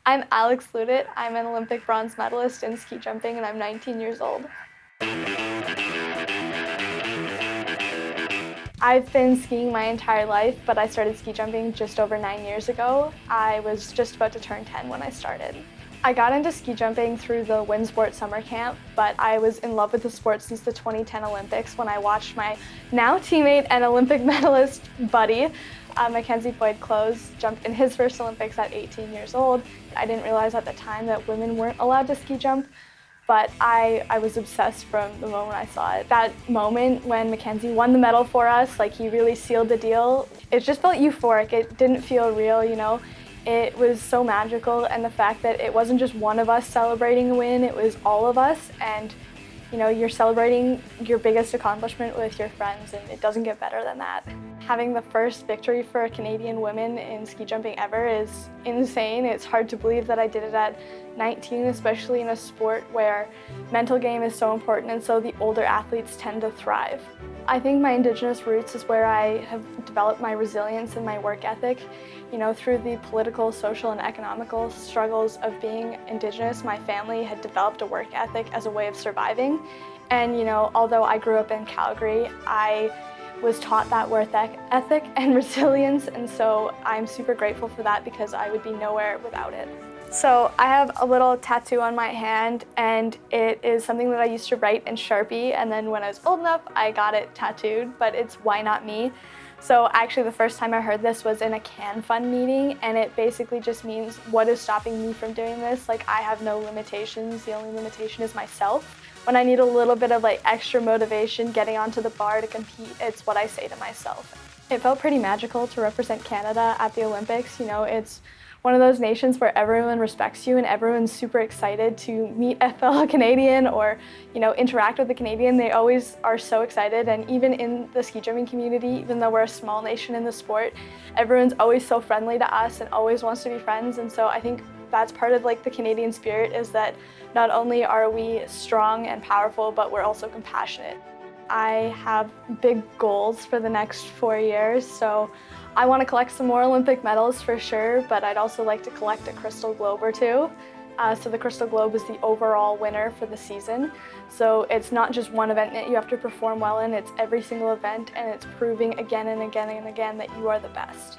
I'm Alex Loutitt. I'm an Olympic bronze medalist in ski jumping, and I'm 19 years old. I've been skiing my entire life, but I started ski jumping just over 9 years ago. I was just about to turn 10 when I started. I got into ski jumping through the WinSport summer camp, but I was in love with the sport since the 2010 Olympics when I watched my now teammate and Olympic medalist buddy, Mackenzie Boyd-Close, jump in his first Olympics at 18 years old. I didn't realize at the time that women weren't allowed to ski jump, but I was obsessed from the moment I saw it. That moment when Mackenzie won the medal for us, like he really sealed the deal, it just felt euphoric. It didn't feel real, you know? It was so magical, and the fact that it wasn't just one of us celebrating a win, it was all of us, and you know, you're celebrating your biggest accomplishment with your friends, and it doesn't get better than that. Having the first victory for Canadian women in ski jumping ever is insane. It's hard to believe that I did it at 19, especially in a sport where mental game is so important, and so the older athletes tend to thrive. I think my Indigenous roots is where I have developed my resilience and my work ethic. You know, through the political, social, and economical struggles of being Indigenous, my family had developed a work ethic as a way of surviving. And you know, although I grew up in Calgary, I was taught that work ethic and resilience, and so I'm super grateful for that because I would be nowhere without it. So I have a little tattoo on my hand, and it is something that I used to write in Sharpie, and then when I was old enough, I got it tattooed, but it's "Why Not Me?" So actually the first time I heard this was in a Can Fund meeting, and it basically just means, what is stopping me from doing this? Like, I have no limitations, the only limitation is myself. When I need a little bit of like extra motivation getting onto the bar to compete, it's what I say to myself. It felt pretty magical to represent Canada at the Olympics. You know, it's one of those nations where everyone respects you and everyone's super excited to meet a fellow Canadian or, you know, interact with a Canadian. They always are so excited, and even in the ski jumping community, even though we're a small nation in the sport, everyone's always so friendly to us and always wants to be friends. And so I think that's part of like the Canadian spirit, is that not only are we strong and powerful, but we're also compassionate. I have big goals for the next 4 years, so I want to collect some more Olympic medals for sure, but I'd also like to collect a Crystal Globe or two. So the Crystal Globe is the overall winner for the season. So it's not just one event that you have to perform well in, it's every single event, and it's proving again and again and again that you are the best.